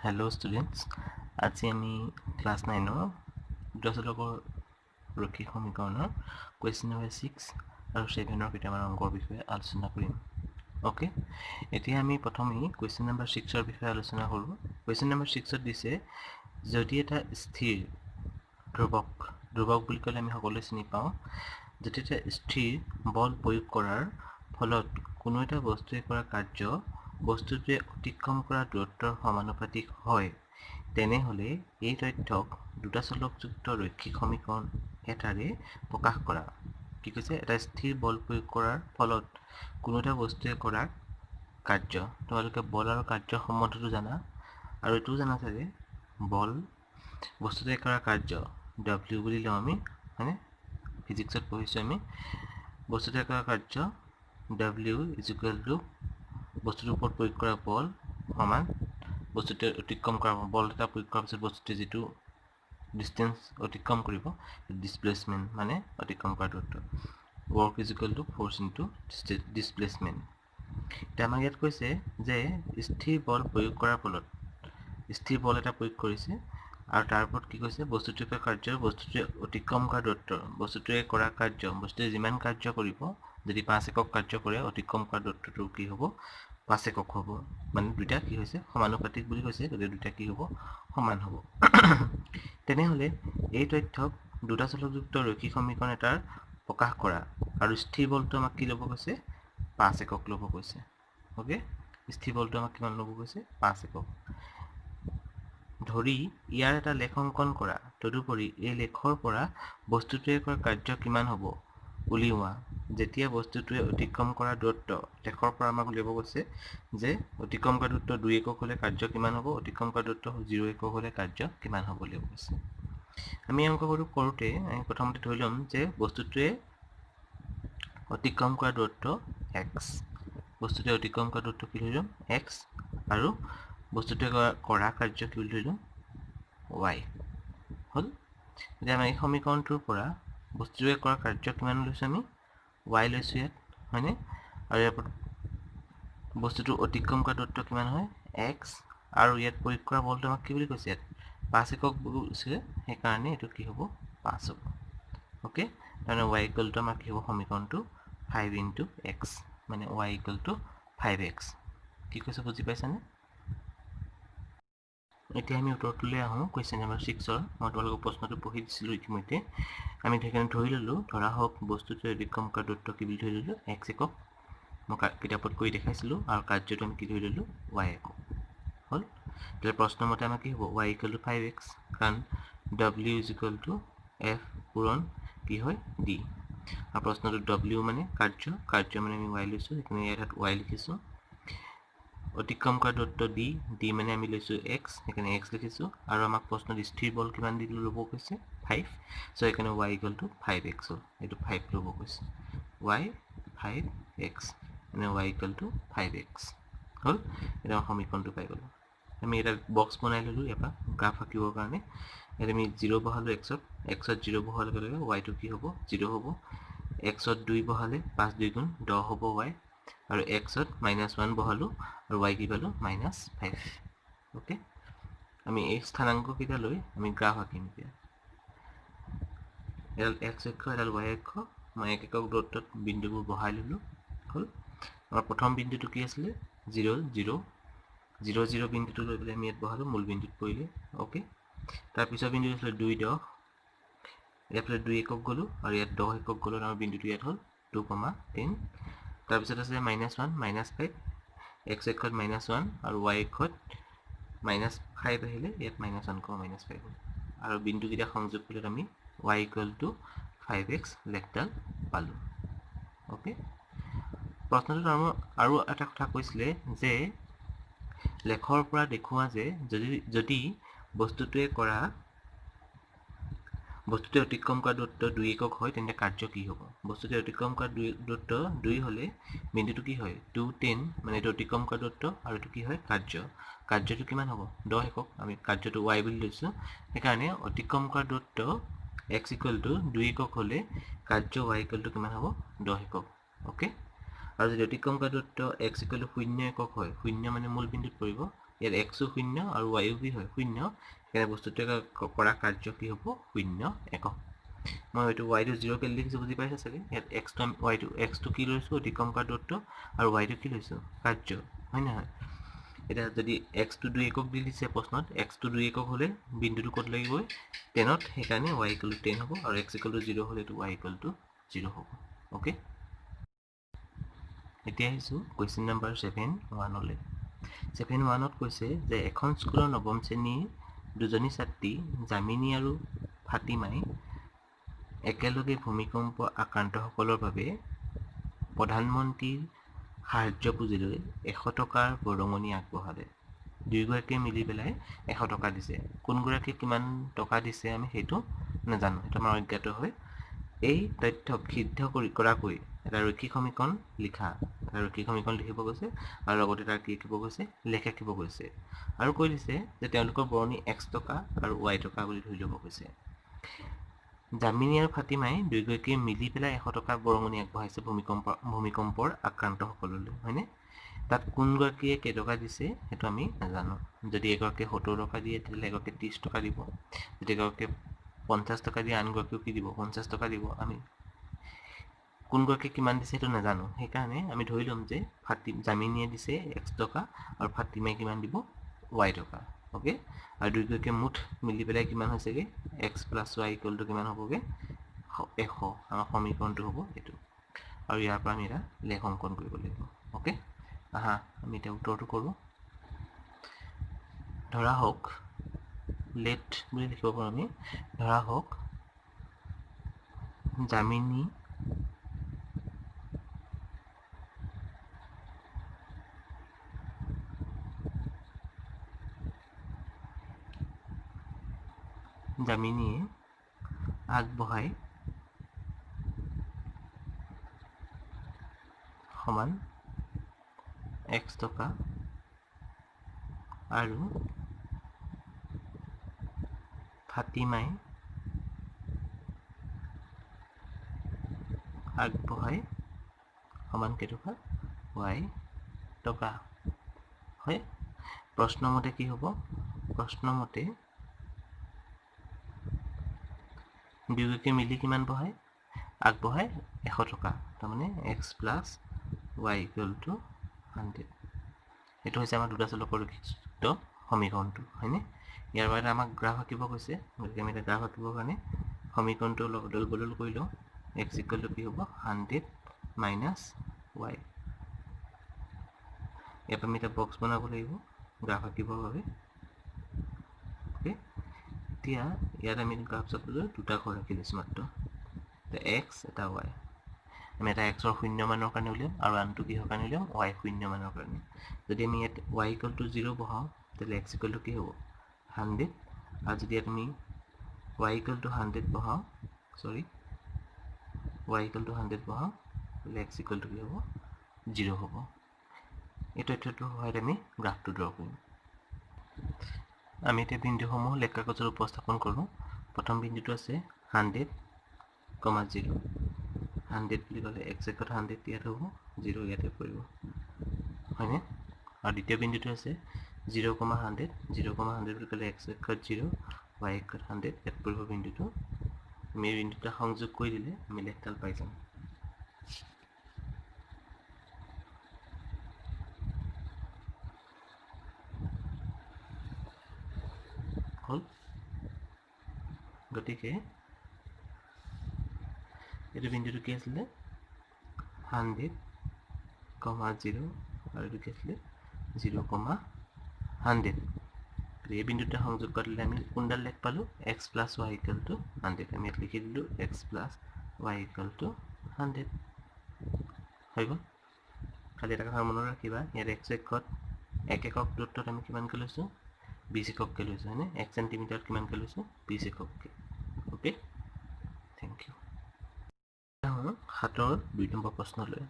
Hello students, আজি আমি class 9 দশলকৰ ৰৈখিক সমীকৰণৰ question number 6 আৰু 7 কেইটামান অংকৰ বিষয়ে আলোচনা কৰিম। ওকে, এতিয়া আমি প্ৰথমে question number 6 ৰ বিষয়ে আলোচনা কৰোঁ। question number 6 ত দিছে যদি এটা স্থিৰ ধ্ৰুৱক বুলি ক'লে আমি সকলোৱে চিনি পাওঁ, যদি এটা স্থিৰ বল প্ৰয়োগ কৰাৰ ফলত কোনো এটা বস্তুৱে কৰা কাৰ্য বস্তুটোৱে অতিক্ৰম কৰা দূৰত্বৰ সমানুপাতিক হয়, তেনেহলে এই তথ্যক দুটা চলকযুক্ত ৰৈখিক সমীকৰণ এটাৰে প্ৰকাশ কৰা। কি কৈছে, এটা স্থিৰ বল প্ৰয়োগ কৰাৰ ফলত কোনো এটা বস্তুৱে কৰা কাৰ্য, তোমালোকে বল আৰু কাৰ্য সম্বন্ধটো জানা, আৰু এইটোও জানা চাগে বল বস্তুটোৱে কৰা কাৰ্য W বুলি লওঁ আমি, হয়নে? ফিজিক্সত পঢ়িছোঁ আমি, বস্তুটোৱে কৰা কাৰ্য W ইজ ইকুৱেল টু বস্তুটোৰ ওপৰত প্ৰয়োগ কৰা বল সমান বস্তুটোৱে অতিক্ৰম কৰা বল এটা প্ৰয়োগ কৰাৰ পিছত বস্তুটোৱে যিটো ডিষ্টেঞ্চ অতিক্ৰম কৰিব, ডিছপ্লেচমেণ্ট মানে অতিক্ৰম কৰা দূৰত্ব, work is equal to force into displacement. এতিয়া আমাক ইয়াত কৈছে যে স্থিৰ বল প্ৰয়োগ কৰাৰ ফলত, স্থিৰ বল এটা প্ৰয়োগ কৰিছে আৰু তাৰ ওপৰত কি কৈছে, বস্তুটোৱে কৰা কাৰ্য বস্তুটোৱে অতিক্ৰম কৰা দূৰত্ব, বস্তুটোৱে কৰা কাৰ্য বস্তুটোৱে যিমান কাৰ্য কৰিব, যদি 5 একক কাৰ্য কৰে অতিক্ৰম কৰা দূৰত্বটো কি হ'ব, 5 একক হ'ব। মানে দুইটা কি হৈছে সমানুপাতিক বুলি কৈছে, গতিকে দুইটা কি হ'ব, সমান হ'ব। তেনেহলে এই তথ্যক দুটা চলকযুক্ত ৰৈখিক সমীকৰণ এটাৰ প্ৰকাশ কৰা, আৰু স্থিৰ বলটো আমাক কি ল'ব কৈছে, 5 একক ল'ব কৈছে। ওকে, স্থিৰ বলটো আমাক কিমান ল'ব কৈছে, 5 একক ধৰি ইয়াৰ এটা লেখ অংকন কৰা, তদুপৰি এই লেখৰ পৰা বস্তুটোৱে কৰা কাৰ্য কিমান হ'ব উলিওৱা। যেতিয়া বস্তুটোৱে অতিক্ৰম কৰা দূৰত্ব, লেখৰ পৰা আমাক উলিয়াব কৈছে যে অতিক্ৰম কৰা দূৰত্ব 2 একক হ'লে কাৰ্য কিমান হ'ব, অতিক্ৰম কৰা দূৰত্ব 0 একক হ'লে কাৰ্য কিমান হ'ব উলিয়াব কৈছে। আমি অংকটো কৰোঁতে আমি প্ৰথমতে ধৰি ল'ম যে বস্তুটোৱে অতিক্ৰম কৰা দূৰত্ব x, বস্তুটোৱে অতিক্ৰম কৰা দূৰত্ব কি ধৰি ল'ম x, আৰু বস্তুটোৱে কৰা কাৰ্য কি বুলি ধৰি ল'ম y হ'ল। এতিয়া আমি এই সমীকৰণটোৰ পৰা বস্তুটোৱে কৰা কাৰ্য কিমান লৈছোঁ, আমি y লৈছোঁ ইয়াত, হয়নে? আৰু ইয়াৰ পৰা বস্তুটো অতিক্ৰম কৰা দূৰত্ব কিমান হয় x, আৰু ইয়াত প্ৰয়োগ কৰা বলটো আমাক কি বুলি কৈছে, ইয়াত 5 একক কৈছে, সেইকাৰণে এইটো কি হ'ব, 5 হ'ব। ওকে, তাৰমানে y ইকুৱেল টু আমাৰ কি হ'ব, সমীকৰণটো 5 ইনটু x, মানে y ইকুৱেল টু 5x। কি কৈছে বুজি পাইছানে? এতিয়া আমি উত্তৰটোলৈ আহোঁ কুৱেশ্যন নম্বৰ 6ৰ। মই তোমালোকক প্ৰশ্নটো পঢ়ি দিছিলোঁ ইতিমধ্যে। আমি সেইকাৰণে ধৰি ল'লোঁ, ধৰা হওক বস্তুটোৱে অতিক্ৰম কৰা দূৰত্ব কি বুলি ধৰি ল'লোঁ, x একক, মই কিতাপত কৰি দেখাইছিলোঁ, আৰু কাৰ্যটো আমি কি ধৰি ল'লোঁ, y একক হ'ল। তেতিয়া প্ৰশ্নমতে আমাৰ কি হ'ব, y ইকুৱেল টু 5x, কাৰণ w is equal to f পূৰণ কি হয় d, আৰু প্ৰশ্নটো w মানে কাৰ্য মানে আমি y লৈছোঁ, সেইকাৰণে ইয়াত y লিখিছোঁ। অতিক্ৰম কৰা দূৰত্ব d মানে আমি লৈছোঁ x, সেইকাৰণে x লিখিছোঁ, আৰু আমাক প্ৰশ্নত স্থিৰ বল কিমান দি ল'ব কৈছে, 5, চ' সেইকাৰণে y ইকুৱেল টু 5x হ'ল, এইটো 5 ল'ব কৈছে, y 5x, মানে y ইকুৱেল টু 5x হ'ল। এতিয়া আমাৰ সমীকৰণটো পাই গ'লোঁ। আমি এটা বক্স বনাই ল'লোঁ ইয়াৰ পৰা গ্ৰাফ আঁকিবৰ কাৰণে। ইয়াত আমি 0 বহালোঁ x ত 0 বহোৱাৰ লগে লগে yটো কি হ'ব, 0 হ'ব। x ত 2 বহালে 5 2 গুণ 10 হ'ব y, আৰু x ত -1 বহালোঁ, আৰু y কি পালোঁ, -5। ওকে, আমি এই স্থানাংককেইটা লৈ আমি গ্ৰাফ আঁকিম এতিয়া। এডাল x অক্ষ, এডাল y অক্ষ, মই 1 একক দূৰত্বত বিন্দুবোৰ বহাই ল'লোঁ হ'ল। আমাৰ প্ৰথম বিন্দুটো কি আছিলে, 0 0 0 0 বিন্দুটো লৈ পেলাই আমি ইয়াত বহালোঁ, মূল বিন্দুত পৰিলে। ওকে, তাৰপিছৰ বিন্দুটো আছিলে 2 10, এইফালে 2 একক গ'লোঁ, আৰু ইয়াত 10 একক গ'লোঁ, আমাৰ বিন্দুটো ইয়াত হ'ল 2,10। তাৰপিছত আছে -1 -5, x অক্ষত -1 আৰু y অক্ষত -5 আহিলে, ইয়াত -1 -5 হ'ল, আৰু বিন্দুকেইটা সংযোগ কৰিলে আমি y ইকুৱেল টু 5x লেখডাল পালোঁ। ওকে, প্ৰশ্নটোত আৰু এটা কথা কৈছিলে যে লেখৰ পৰা দেখুওৱা যে যদি বস্তুটোৱে অতিক্ৰম কৰা দূৰত্ব 2 একক হয়, তেন্তে কাৰ্য কি হ'ব। বস্তুটোৱে অতিক্ৰম কৰা দূৰত্ব 2 হ'লে বিন্দুটো কি হয়, 2 10, মানে এইটো অতিক্ৰম কৰা দূৰত্ব, আৰু এইটো কি হয়, কাৰ্যটো কিমান হ'ব, 10 একক। আমি কাৰ্যটো y বুলি লৈছোঁ, সেইকাৰণে অতিক্ৰম কৰা দূৰত্ব x ইকুৱেল টু 2 একক হ'লে কাৰ্য y ইকুৱেল টু কিমান হ'ব, 10 একক। ওকে, আৰু যদি অতিক্ৰম কৰা দূৰত্ব x ইকুৱেল টু 0 একক হয়, 0 মানে মূল বিন্দুত পৰিব, ইয়াত x শূন্য আৰু y কি হয় শূন্য সেইকাৰণে বস্তুটোৱে কৰা কাৰ্য কি হ'ব শূন্য একক মই হয়তো y টো 0 কেলে লিখিছো বুজি পাইছা চাগে ইয়াত x টো কি লৈছো অতিক্ৰম কৰা দূৰত্ব আৰু y টো কি লৈছো কাৰ্য হয় নহয় এটা যদি x টো 2 একক দি দিছে প্ৰশ্নত x টো 2 একক হলে বিন্দুটো ক'ত লাগিব 10 ত সেইকাৰণে y 10 হ'ব আৰু x 0 হলে তো y 0 হ'ব ওকে এতিয়া আহিছো কোৱেশ্চন নম্বৰ 7-1 লৈ 7-1 কৈছে যে এখন স্কুলৰ নৱম শ্ৰেণীৰ দুজনী ছাত্ৰী জামিনী আৰু ফাতিমাই একেলগে ভূমিকম্প আক্ৰান্তসকলৰ বাবে প্ৰধানমন্ত্ৰীৰ সাহায্য পুঁজিলৈ 100 টকাৰ বৰঙণি আগবঢ়ালে দুয়োগৰাকীয়ে মিলি পেলাই 100 টকা দিছে কোনগৰাকীয়ে কিমান টকা দিছে আমি সেইটো নাজানো এটা আমাৰ অজ্ঞাত হয় এই তথ্যক সিদ্ধ কৰাকৈ এটা ৰৈখিক সমীকৰণ লিখা এটা ৰৈখিক সমীকৰণ লিখিব গৈছে আৰু লগতে তাৰ কি লিখিব গৈছে লেখ লিখিব গৈছে আৰু কৈ দিছে যে তেওঁলোকৰ বৰঙণি x টকা আৰু y টকা বুলি ধৰি ল'ব গৈছে জামিনী আৰু ফাতিমাই দুয়োগৰাকীয়ে মিলি পেলাই 100 টকা বৰঙণি আগবঢ়াইছে ভূমিকম্পৰ আক্ৰান্তসকললৈ হয়নে তাত কোনগৰাকীয়ে কেইটকা দিছে সেইটো আমি নাজানো যদি এগৰাকীয়ে 70 টকা দিয়ে তেতিয়াহ'লে এগৰাকীয়ে 30 টকা দিব যদি এগৰাকীয়ে 50 টকা দিয়ে আনগৰাকীও কি দিব 50 টকা দিব আমি কোনগৰাকীয়ে কিমান দিছে সেইটো নাজানো সেইকাৰণে আমি ধৰি ল'ম যে জামিনীয়ে দিছে x টকা আৰু ফাতিমাই কিমান দিব y টকা ওকে আৰু দুয়োগৰাকীয়ে মুঠ মিলি পেলাই কিমান হৈছেগে x + y = কিমান হ'বগে 100 আমাৰ সমীকৰণটো হ'ব এইটো আৰু ইয়াৰ পৰা আমি এটা লেখ অংকন কৰিব লাগিব ওকে আহা আমি এটা উত্তৰটো কৰো ধৰা হওক লেট বুলি লিখিব পাৰো আমি ধৰা হওক জামিনী জামিনীয়ে আগবঢ়াই সমান x টকা আৰু ফাতিমাই আগবঢ়াই সমান কেইটকা y টকা হয় প্ৰশ্নমতে কি হ'ব প্ৰশ্নমতে দুয়োগৰাকীয়ে মিলি কিমান বঢ়ায় আগবঢ়ায় 100 টকা তাৰমানে x + y = 100 এইটো হৈছে আমাৰ দুটা চলকৰ ৰৈখিক সমীকৰণটো হয়নে ইয়াৰ বাবে আমাক গ্ৰাফ আঁকিব কৈছে গতিকে আমি এটা গ্ৰাফ আঁকিবৰ কাৰণে সমীকৰণটো অদল বদল কৰি লওঁ x = কি হ'ব 100 - y ইয়াত আমি এটা বক্স বনাব লাগিব গ্ৰাফ আঁকিবৰ বাবে ওকে এতিয়া ইয়াত আমি গ্ৰাফ চাবলৈ দুটা ঘৰ ৰাখি লৈছোঁ মাত্ৰ x এটা y আমি এটা x ৰ শূন্য মানৰ কাৰণে উলিয়াম আৰু আনটো কিহৰ কাৰণে উলিয়াম y শূন্য মানৰ কাৰণে যদি আমি ইয়াত y = 0 বহাওঁ তেতিয়াহ'লে x = কি হ'ব 100 আৰু যদি ইয়াত আমি y = 100 বহাওঁ y = 100 বহাওঁ তেতিয়াহ'লে x = কি হ'ব 0 হ'ব এই তথ্যটোৰ সহায়ত আমি গ্ৰাফটো ড্ৰ কৰিম আমি এতিয়া বিন্দুসমূহ লেখ কাগজত উপস্থাপন কৰোঁ প্ৰথম বিন্দুটো আছে 100, 0 100 বুলি ক'লে x = 100 ইয়াত হ'ব 0 ইয়াতে পৰিব হয়নে আৰু দ্বিতীয় বিন্দুটো আছে 0, 100 বুলি ক'লে x = 0 y = 100 ইয়াত পৰিব বিন্দুটো আমি এই বিন্দুটা সংযোগ কৰি দিলে আমি লেখডাল পাই যাম হ'ল গতিকে এইটো বিন্দুটো কি আছিলে 100, 0 আৰু এইটো কি আছিলে 0, 100 এই বিন্দুটা সংযোগ কৰিলে আমি কোনডাল লেখ পালোঁ x + y = 100 আমি ইয়াত লিখি দিলোঁ x + y = 100 হৈ গ'ল খালি এটা কথা মনত ৰাখিবা ইয়াত x একত 1 একক দূৰত্বত আমি কিমানকৈ লৈছোঁ 20 একককৈ লৈছোঁ হয়নে 1 চেণ্টিমিটাৰত কিমানকৈ লৈছোঁ 20 একককৈ ওকে থেংক ইউ 7ৰ 2 নম্বৰ প্ৰশ্নলৈ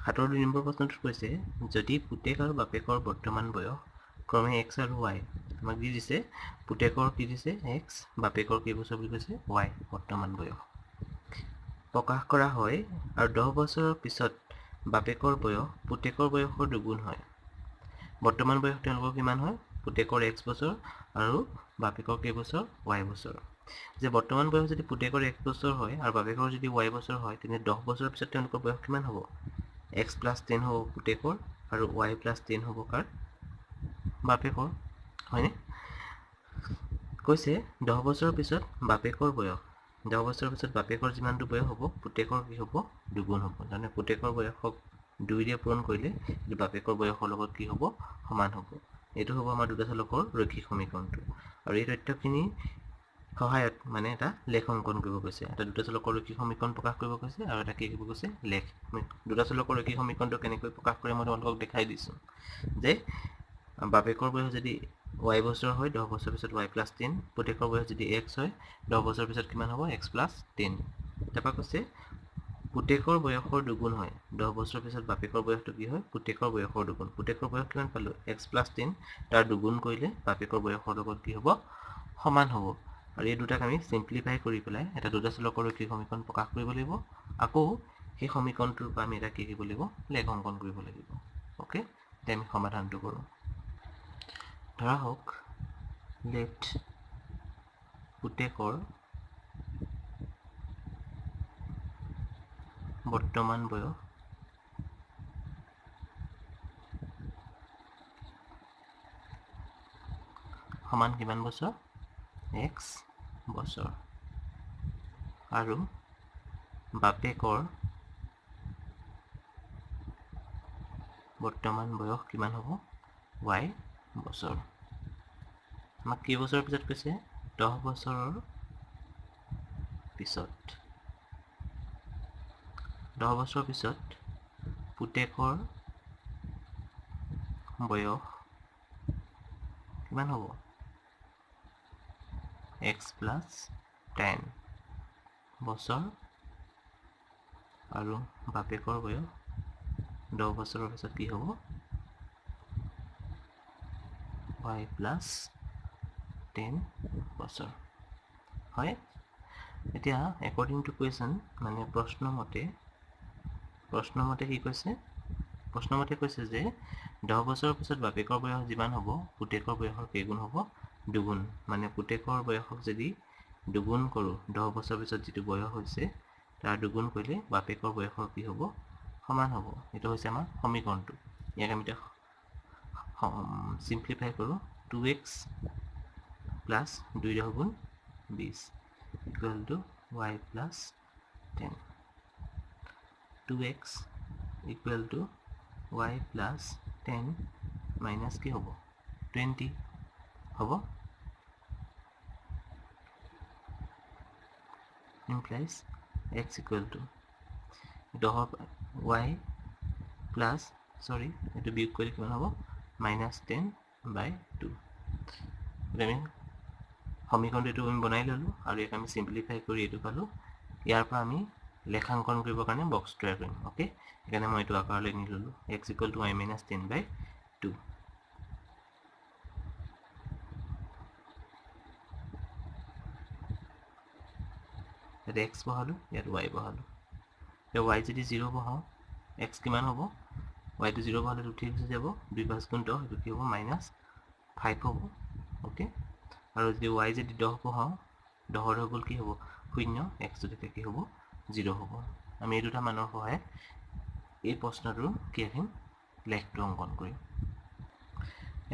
7ৰ 2 নম্বৰ প্ৰশ্নটোত কৈছে যদি পুতেক আৰু বাপেকৰ বৰ্তমান বয়স ক্ৰমে x আৰু y আমাক দি দিছে পুতেকৰ কি দিছে x বাপেকৰ কেইবছৰ বুলি কৈছে y বৰ্তমান বয়স প্ৰকাশ কৰা হয় আৰু 10 বছৰৰ পিছত বাপেকৰ বয়স পুতেকৰ বয়সৰ দুগুণ হয় বৰ্তমান বয়স তেওঁলোকৰ কিমান হয় পুতেকৰ x বছৰ আৰু বাপেকৰ কেই বছৰ y বছৰ যে বৰ্তমান বয়স যদি পুতেকৰ x বছৰ হয় আৰু বাপেকৰ যদি y বছৰ হয় তেনে 10 বছৰৰ পিছত তেওঁলোকৰ বয়স কিমান হ'ব x + 10 হ'ব পুতেকৰ আৰু y + 10 হ'ব কাৰ বাপেকৰ হয়নে কৈছে 10 বছৰৰ পিছত বাপেকৰ বয়স 10 বছৰৰ পিছত বাপেকৰ যিমানটো বয়স হ'ব পুতেকৰ কি হ'ব দুগুণ হ'ব মানে পুতেকৰ বয়সক 2 দিয়ে পূৰণ কৰিলে এই বাপেকৰ বয়সৰ লগত কি হ'ব সমান হ'ব এইটো হ'ব আমাৰ দুটা চলকৰ ৰৈখিক সমীকৰণটো আৰু এই তথ্যখিনি সহায়ত মানে এটা লেখ অংকন কৰিব কৈছে এটা দুটা চলকৰ ৰৈখিক সমীকৰণ প্ৰকাশ কৰিব কৈছে আৰু এটা কি কৰিব কৈছে লেখ দুটা চলকৰ ৰৈখিক সমীকৰণটো কেনেকৈ প্ৰকাশ কৰে মই তোমালোকক দেখাই দিছোঁ যে বাপেকৰ বয়স যদি y বছৰ হয় 10 বছৰৰ পিছত y + 10 পুতেকৰ বয়স যদি x হয় 10 বছৰৰ পিছত কিমান হ'ব x + 10 তাৰপৰা কৈছে পুতেকৰ বয়সৰ দুগুণ হয় 10 বছৰৰ পিছত বাপেকৰ বয়সটো কি হয় পুতেকৰ বয়সৰ দুগুণ পুতেকৰ বয়স কিমান পালো x + 10 তাৰ দুগুণ কৰিলে বাপেকৰ বয়সৰ লগত কি হ'ব সমান হ'ব আৰু এই দুটাক আমি সিম্পলিফাই কৰি পেলাই এটা দুটা চলকৰ ৰৈখিক সমীকৰণ প্ৰকাশ কৰিব লাগিব আকৌ সেই সমীকৰণটোৰ পৰা আমি এটা কি কৰিব লাগিব লেখ অংকন কৰিব লাগিব ওকে তে আমি সমাধানটো কৰোঁ ধৰা হওক লেট পুতেকৰ বৰ্তমান বয়স সমান কিমান বছৰ x বছৰ আৰু বাপেকৰ বৰ্তমান বয়স কিমান হ'ব y বছৰ আমাক কি বছৰৰ পিছত কৈছে 10 বছৰৰ পিছত 10 বছৰৰ পিছত পুতেকৰ বয়স কিমান হ'ব x + 10 বছৰ আৰু বাপেকৰ বয়স 10 বছৰৰ পিছত কি হ'ব y + 10 বছৰ হয় এতিয়া according to question মানে প্ৰশ্নমতে কি কৈছে প্ৰশ্নমতে কৈছে যে 10 বছৰৰ পিছত বাপেকৰ বয়স যিমান হ'ব পুতেকৰ বয়সৰ কেইগুণ হ'ব দুগুণ মানে পুতেকৰ বয়সক যদি দুগুণ কৰোঁ 10 বছৰৰ পিছত যিটো বয়স হৈছে তাৰ দুগুণ কৰিলে বাপেকৰ বয়সৰ কি হ'ব সমান হ'ব এইটো হৈছে আমাৰ সমীকৰণটো ইয়াক আমি সিম্পলিফাই কৰোঁ 2x + 2 গুণ 20 = y + 10 2x = y + 10 মাইনাছ কি হ'ব 20 হ'ব implies x = y plus sorry এইটো বিয়োগ কৰি কিমান হ'ব -10/2 আমি সমীকৰণটো এইটো আমি বনাই ল'লোঁ আৰু ইয়াক আমি সিম্পলিফাই কৰি এইটো পালোঁ ইয়াৰ পৰা আমি লেখাংকন কৰিবৰ কাৰণে বক্স তৈয়াৰ কৰিম ওকে সেইকাৰণে মই এইটো আকাৰলৈ নি ল'লোঁ x = y - 10/2 ইয়াত x বহালো ইয়াত y বহালো y যদি 0 বহাও x কিমান হ'ব y টো 0 বহালে উঠি গুচি যাব 2 × 5 = 10 এইটো কি হ'ব -5 হ'ব ওকে আৰু যদি y যদি 10 বহাও 10 হৈ গ'ল কি হ'ব 0 x যদি কি হ'ব 0 হ'ব আমি এই দুটা মানৰ সহায়ত এই প্ৰশ্নটোৰ কি আহিম লেখটো অংকন কৰিম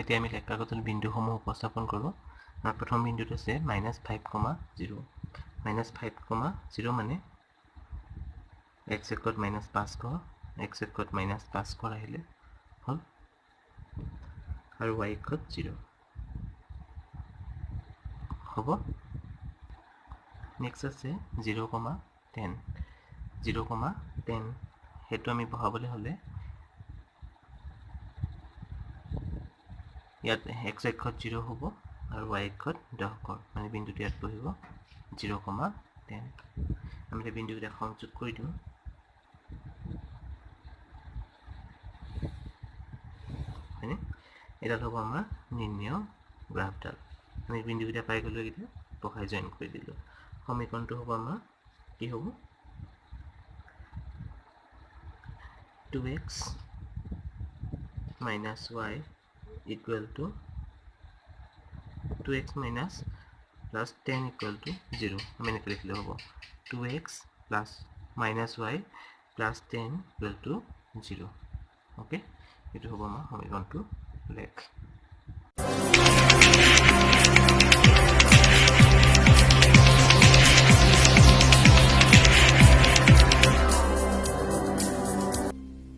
এতিয়া আমি লেখ কাগজত বিন্দুসমূহ উপস্থাপন কৰোঁ আমাৰ প্ৰথম বিন্দুটো আছে -5, 0 -5, 0 মানে x একত -5 x একত -5 আহিলে হ'ল আৰু y একত 0 হ'ব নেক্সট আছে 0,10 0,10 সেইটো আমি বহাবলৈ হ'লে ইয়াত x অক্ষত 0 হ'ব আৰু y অক্ষত 10 মানে বিন্দুটো ইয়াত বহিব 0,10 আমি এই বিন্দুকেইটা সংযোগ কৰি দিওঁ হয়নে এডাল হ'ব আমাৰ নিৰ্ণয় গ্ৰাফডাল আমি বিন্দুকেইটা পাই গ'লো এইকেইটা বহাই জইন কৰি দিলোঁ সমীকৰণটো হ'ব আমাৰ কি হ'ব 2x - y equal to 2x minus plus 10 equal to 0 আমি এনেকৈ লিখিলে হ'ব 2x plus minus y plus 10 equal to 0 okay এইটো হ'ব আমাৰ সমীকৰণটো লেখ